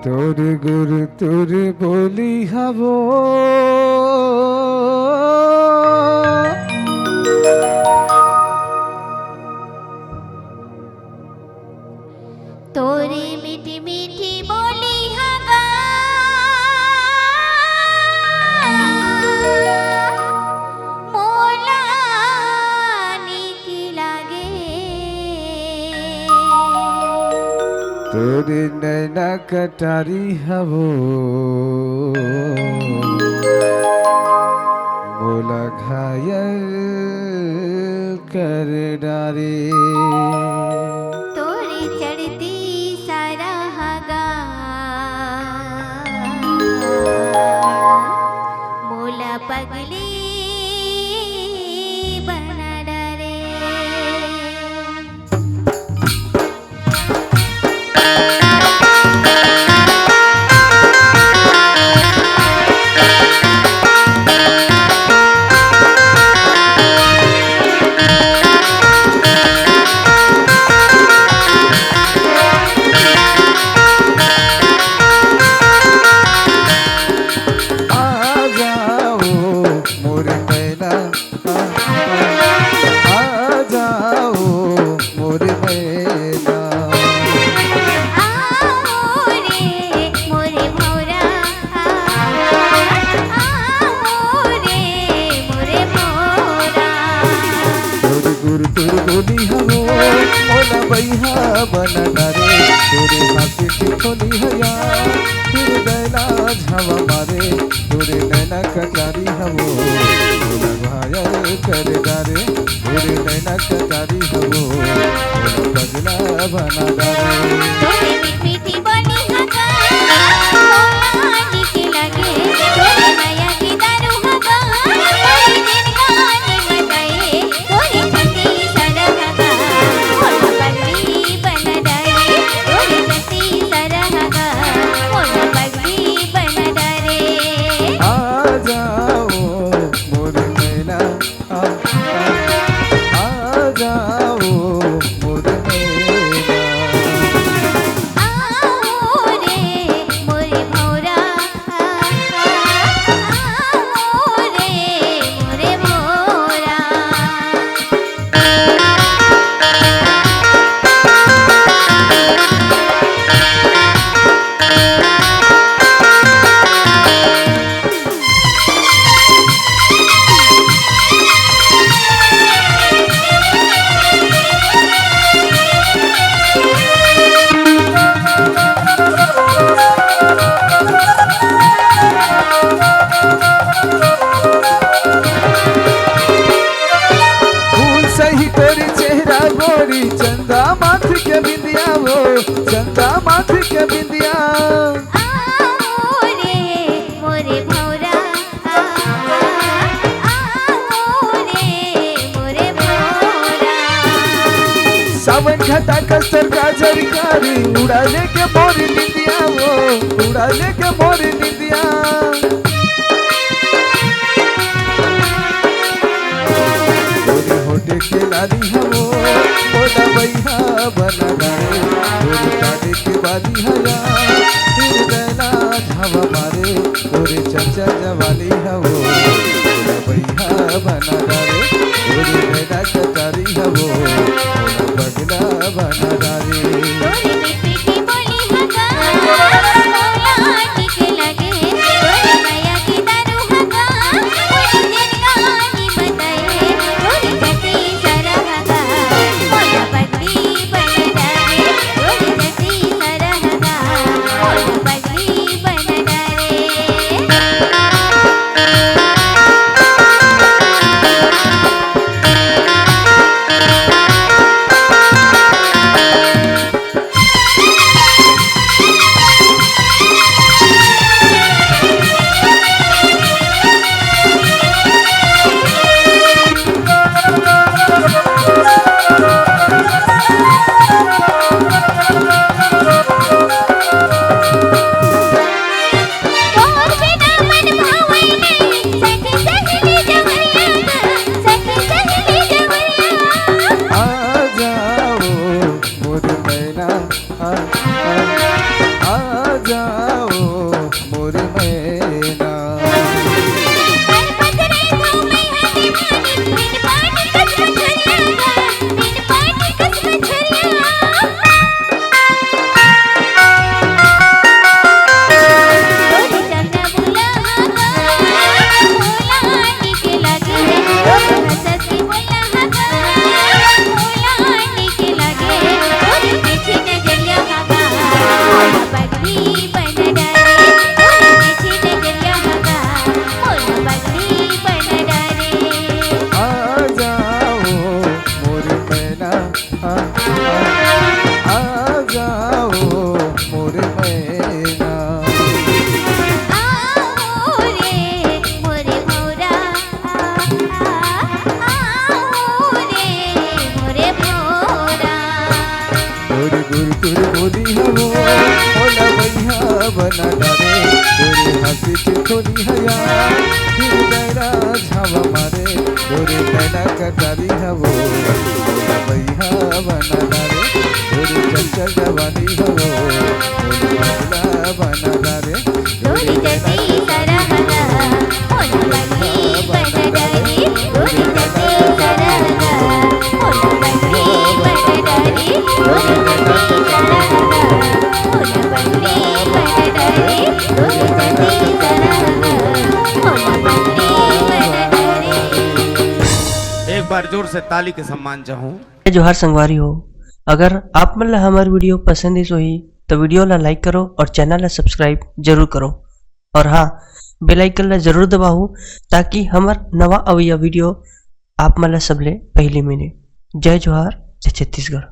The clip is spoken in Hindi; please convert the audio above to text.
তোর গুরু তোর বলি হব তোরে মিঠি মিঠি বলি হাগা মোলা নিকি লাগে তোর নैना कटारी हब मोला घायल कर डारे तोरी चढ़ती सारा हगा मोला पगली बना डरे তোর বলি হব ওলা বৈহা বনা রে তোরে হাসি টিকলি হয়া তোর নैना ঝাওয়া মারে তোরে नैना कटारी हब ओला घायल कर डारे তোরে नैना कटारी हब ओला पगला बना डारे तोरे मिठी बनी हगा मोला निके लागे तोरे नया की दारू हगा तोरे दिन गाने बताए तोरे छती सारा हगा मोला पगली बना डारे तोरे छती सारा हगा मोला पगली बना डारे आ जाओ मोर नैना आ जाओ मोर नैना आओ रे मोरे भौरा आओ रे मोरे भौरा फूल सही तोरी चेहरा गोरी चंदा माथ के बिंदिया वो चंदा माथ के बिंदिया आओ रे मोरे भौरा आओ रे मोरे भौरा सावन घटा कसर गाजर कारी उड़ाले के मोर निंदिया वो उड़ाले के मोर निंदिया तोरी होटे के लाली हवो मोला बैहा बना डारे तोरी काटे के बाली हया फिर नैना झावा मारे तोरे चर्चा जवाली हवो मोला बैहा बना डारे तोरी नैना कटारी हवो मोला पगला बना डारे तोरे मिठी बोली हगा मोला निके लागे तोरे नया की दारू हगा तोरे दिन गाने बताए तोरे छती सारा हगा मोला पगली बना डारे तोरे छती सारा हगा मोला पगली बना डारे मोर मैना। बना डारे गोरे हंसी के थोड़ी हया फिर गैरा झावा मारे गोरे नैना कटारी हवो बोला भैया बना डारे गोरे चंचल जवानी हवो बोला बना डारे गोरी जती सरहगा मोला बंदी बन डारी गोरी जती सरहगा मोला बंदी बन डारी गोरी जती सरहगा मोला बंदी बन डारी गोरी जती सरहगा मोला बंदी बन डारी। एक बार जोर से ताली के सम्मान चाहूं। जोहार संगवारी हो, अगर आप मन ला हमार वीडियो पसंद ही सोही तो वीडियो ला लाइक करो और चैनल ला सब्सक्राइब जरूर करो और हाँ बेल आइकन ला जरूर दबाओ ताकि हमार नवा अवैया वीडियो आप मन ला सबले पहले मिले। जय जोहार, जय छत्तीसगढ़।